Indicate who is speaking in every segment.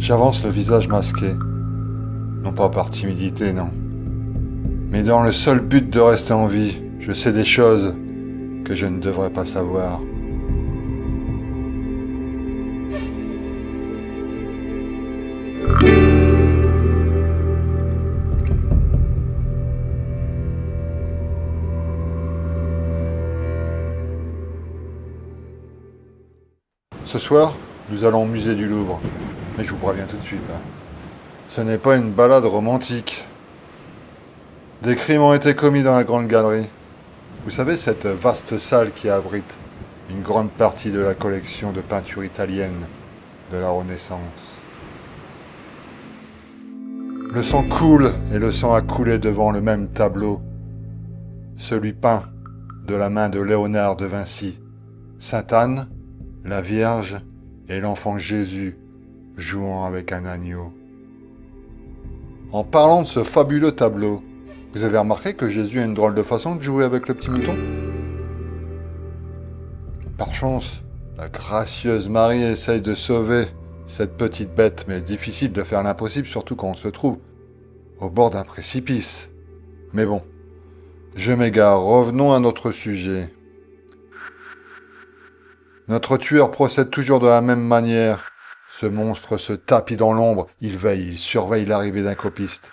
Speaker 1: J'avance le visage masqué. Non pas par timidité, non. Mais dans le seul but de rester en vie, je sais des choses que je ne devrais pas savoir. Ce soir, nous allons au musée du Louvre. Mais je vous préviens tout de suite, hein. Ce n'est pas une balade romantique. Des crimes ont été commis dans la Grande Galerie. Vous savez, cette vaste salle qui abrite une grande partie de la collection de peinture italienne de la Renaissance. Le sang coule et le sang a coulé devant le même tableau. Celui peint de la main de Léonard de Vinci. Sainte Anne, la Vierge et l'enfant Jésus jouant avec un agneau. En parlant de ce fabuleux tableau, vous avez remarqué que Jésus a une drôle de façon de jouer avec le petit mouton? Par chance, la gracieuse Marie essaye de sauver cette petite bête, mais difficile de faire l'impossible, surtout quand on se trouve au bord d'un précipice. Mais bon, je m'égare, revenons à notre sujet. Notre tueur procède toujours de la même manière. Ce monstre se tapit dans l'ombre, il veille, il surveille l'arrivée d'un copiste.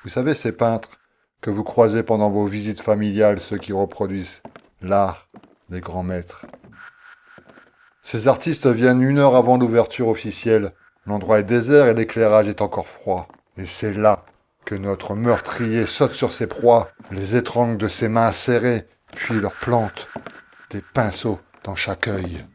Speaker 1: Vous savez, ces peintres que vous croisez pendant vos visites familiales, ceux qui reproduisent l'art des grands maîtres. Ces artistes viennent 1 heure avant l'ouverture officielle. L'endroit est désert et l'éclairage est encore froid. Et c'est là que notre meurtrier saute sur ses proies, les étrangle de ses mains serrées, puis leur plante des pinceaux dans chaque œil.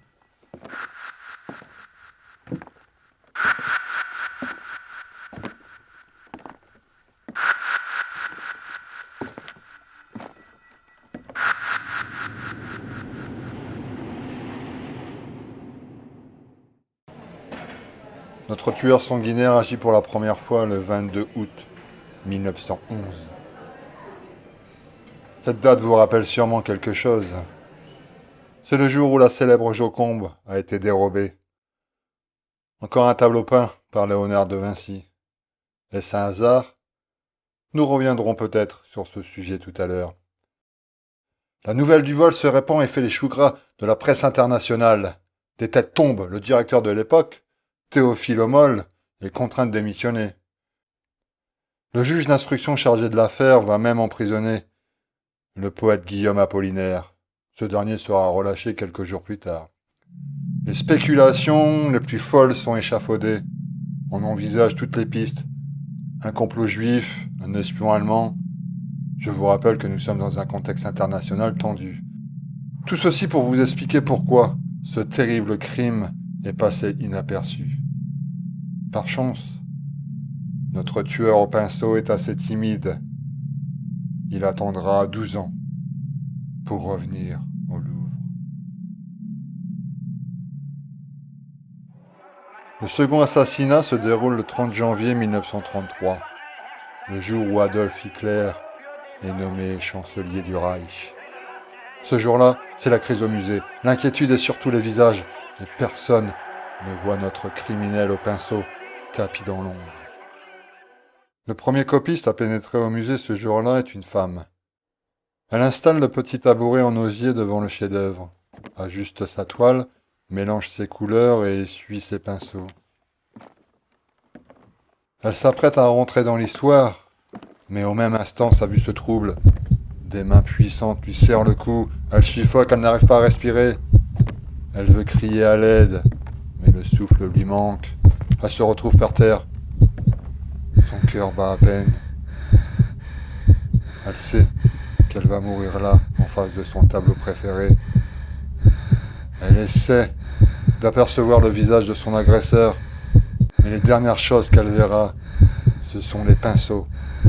Speaker 1: Notre tueur sanguinaire agit pour la première fois le 22 août 1911. Cette date vous rappelle sûrement quelque chose. C'est le jour où la célèbre Joconde a été dérobée. Encore un tableau peint par Léonard de Vinci. Est-ce un hasard? Nous reviendrons peut-être sur ce sujet tout à l'heure. La nouvelle du vol se répand et fait les choux gras de la presse internationale. Des têtes tombent, le directeur de l'époque, Théophile Homolle, est contraint de démissionner. Le juge d'instruction chargé de l'affaire va même emprisonner le poète Guillaume Apollinaire. Ce dernier sera relâché quelques jours plus tard. Les spéculations les plus folles sont échafaudées. On envisage toutes les pistes. Un complot juif, un espion allemand. Je vous rappelle que nous sommes dans un contexte international tendu. Tout ceci pour vous expliquer pourquoi ce terrible crime est passé inaperçu. Par chance, notre tueur au pinceau est assez timide. Il attendra 12 ans pour revenir au Louvre. Le second assassinat se déroule le 30 janvier 1933, le jour où Adolf Hitler est nommé chancelier du Reich. Ce jour-là, c'est la crise au musée. L'inquiétude est sur tous les visages et personne ne voit notre criminel au pinceau tapis dans l'ombre. Le premier copiste à pénétrer au musée ce jour-là est une femme. Elle installe le petit tabouret en osier devant le chef-d'œuvre, ajuste sa toile, mélange ses couleurs et essuie ses pinceaux. Elle s'apprête à rentrer dans l'histoire, mais au même instant sa vue se trouble. Des mains puissantes lui serrent le cou, elle suffoque, elle n'arrive pas à respirer. Elle veut crier à l'aide, mais le souffle lui manque. Elle se retrouve par terre. Son cœur bat à peine. Elle sait qu'elle va mourir là, en face de son tableau préféré. Elle essaie d'apercevoir le visage de son agresseur, mais les dernières choses qu'elle verra, ce sont les pinceaux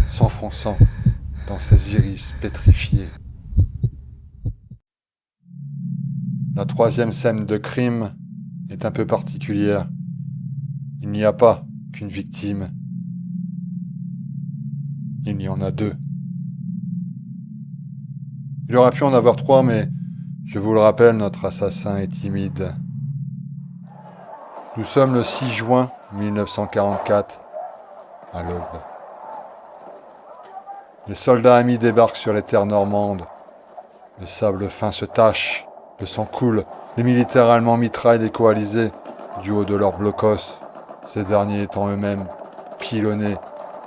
Speaker 1: s'enfonçant dans ses iris pétrifiés. La troisième scène de crime est un peu particulière. Il n'y a pas qu'une victime. Il y en a 2. Il aurait pu en avoir 3, mais je vous le rappelle, notre assassin est timide. Nous sommes le 6 juin 1944, à l'aube. Les soldats amis débarquent sur les terres normandes. Le sable fin se tache, le sang coule. Les militaires allemands mitraillent les coalisés du haut de leurs blocos, ces derniers étant eux-mêmes pilonnés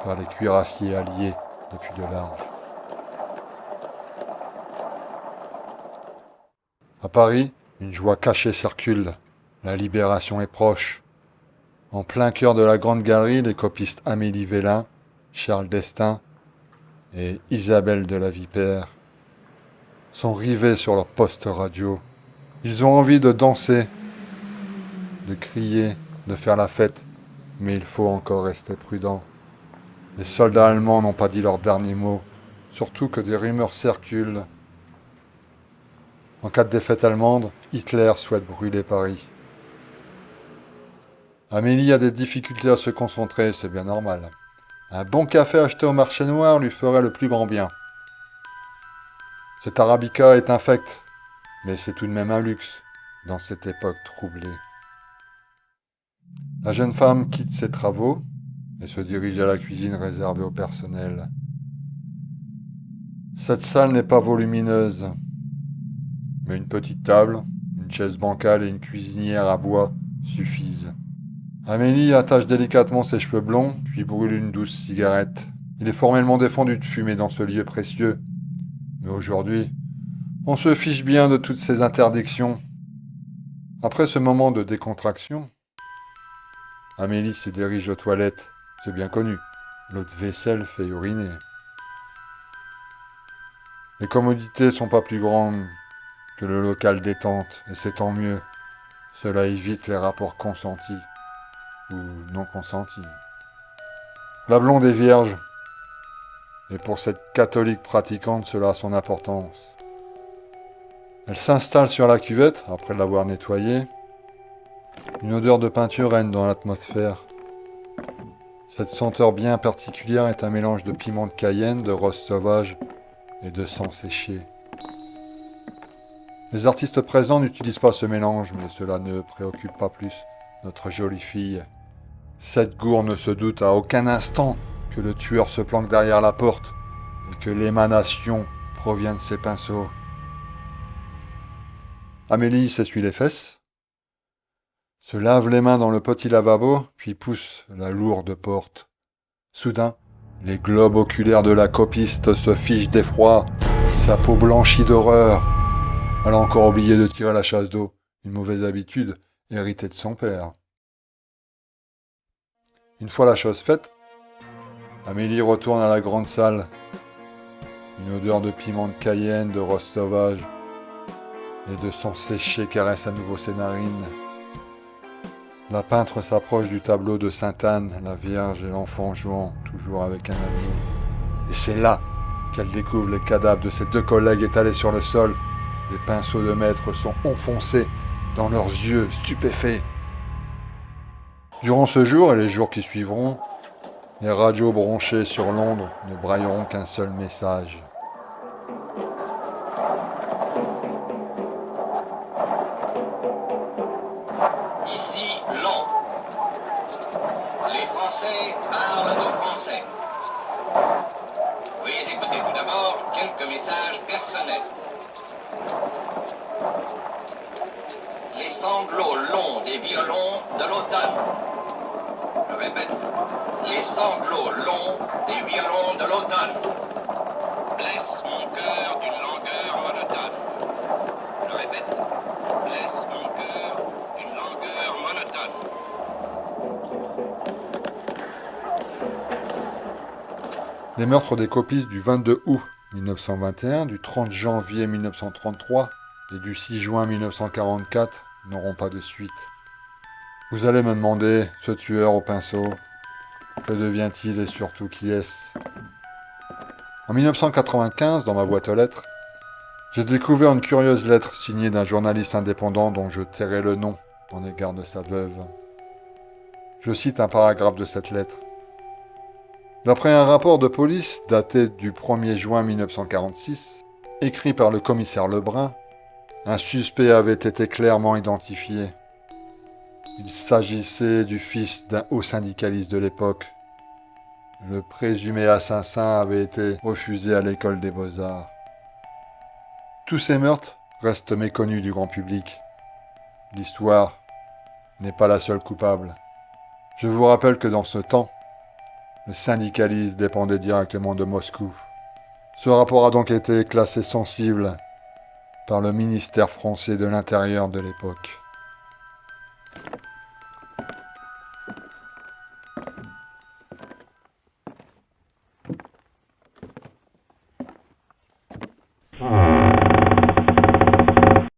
Speaker 1: par les cuirassiers alliés depuis de large. À Paris, une joie cachée circule. La libération est proche. En plein cœur de la Grande Galerie, les copistes Amélie Vélin, Charles Destin et Isabelle de la Vipère sont rivés sur leur poste radio. Ils ont envie de danser, de crier, de faire la fête, mais il faut encore rester prudent. Les soldats allemands n'ont pas dit leur dernier mot, surtout que des rumeurs circulent. En cas de défaite allemande, Hitler souhaite brûler Paris. Amélie a des difficultés à se concentrer, c'est bien normal. Un bon café acheté au marché noir lui ferait le plus grand bien. Cet arabica est infect, mais c'est tout de même un luxe dans cette époque troublée. La jeune femme quitte ses travaux et se dirige à la cuisine réservée au personnel. Cette salle n'est pas volumineuse, mais une petite table, une chaise bancale et une cuisinière à bois suffisent. Amélie attache délicatement ses cheveux blonds, puis brûle une douce cigarette. Il est formellement défendu de fumer dans ce lieu précieux. Mais aujourd'hui, on se fiche bien de toutes ces interdictions. Après ce moment de décontraction, Amélie se dirige aux toilettes. C'est bien connu. L'eau de vaisselle fait uriner. Les commodités sont pas plus grandes que le local détente, et c'est tant mieux. Cela évite les rapports consentis ou non consentis. La blonde est vierge, et pour cette catholique pratiquante, cela a son importance. Elle s'installe sur la cuvette, après l'avoir nettoyée. Une odeur de peinture règne dans l'atmosphère. Cette senteur bien particulière est un mélange de piment de Cayenne, de rose sauvage et de sang séché. Les artistes présents n'utilisent pas ce mélange, mais cela ne préoccupe pas plus notre jolie fille. Cette gourde ne se doute à aucun instant que le tueur se planque derrière la porte et que l'émanation provient de ses pinceaux. Amélie s'essuie les fesses, se lave les mains dans le petit lavabo, puis pousse la lourde porte. Soudain, les globes oculaires de la copiste se figent d'effroi, sa peau blanchit d'horreur. Elle a encore oublié de tirer la chasse d'eau, une mauvaise habitude héritée de son père. Une fois la chose faite, Amélie retourne à la grande salle. Une odeur de piment de Cayenne, de rose sauvage et de sang séché caresse à nouveau ses narines. La peintre s'approche du tableau de Sainte-Anne, la Vierge et l'enfant jouant, toujours avec un agneau. Et c'est là qu'elle découvre les cadavres de ses deux collègues étalés sur le sol. Les pinceaux de maître sont enfoncés dans leurs yeux stupéfaits. Durant ce jour et les jours qui suivront, les radios branchées sur Londres ne brailleront qu'un seul message.
Speaker 2: Ici Londres. Les Français parlent aux Français. Veuillez écouter tout d'abord quelques messages personnels. Les sanglots longs des violons de l'automne. Je répète, les sanglots longs des violons de l'automne. Blesse mon cœur d'une langueur monotone. Je répète, blesse mon cœur d'une langueur monotone.
Speaker 1: Les meurtres des copistes du 22 août 1921, du 30 janvier 1933 et du 6 juin 1944 n'auront pas de suite. Vous allez me demander, ce tueur au pinceau, que devient-il et surtout qui est-ce ? En 1995, dans ma boîte aux lettres, j'ai découvert une curieuse lettre signée d'un journaliste indépendant dont je tairai le nom en égard de sa veuve. Je cite un paragraphe de cette lettre. D'après un rapport de police daté du 1er juin 1946, écrit par le commissaire Lebrun, un suspect avait été clairement identifié. Il s'agissait du fils d'un haut syndicaliste de l'époque. Le présumé assassin avait été refusé à l'école des beaux-arts. Tous ces meurtres restent méconnus du grand public. L'histoire n'est pas la seule coupable. Je vous rappelle que dans ce temps, le syndicalisme dépendait directement de Moscou. Ce rapport a donc été classé sensible par le ministère français de l'Intérieur de l'époque.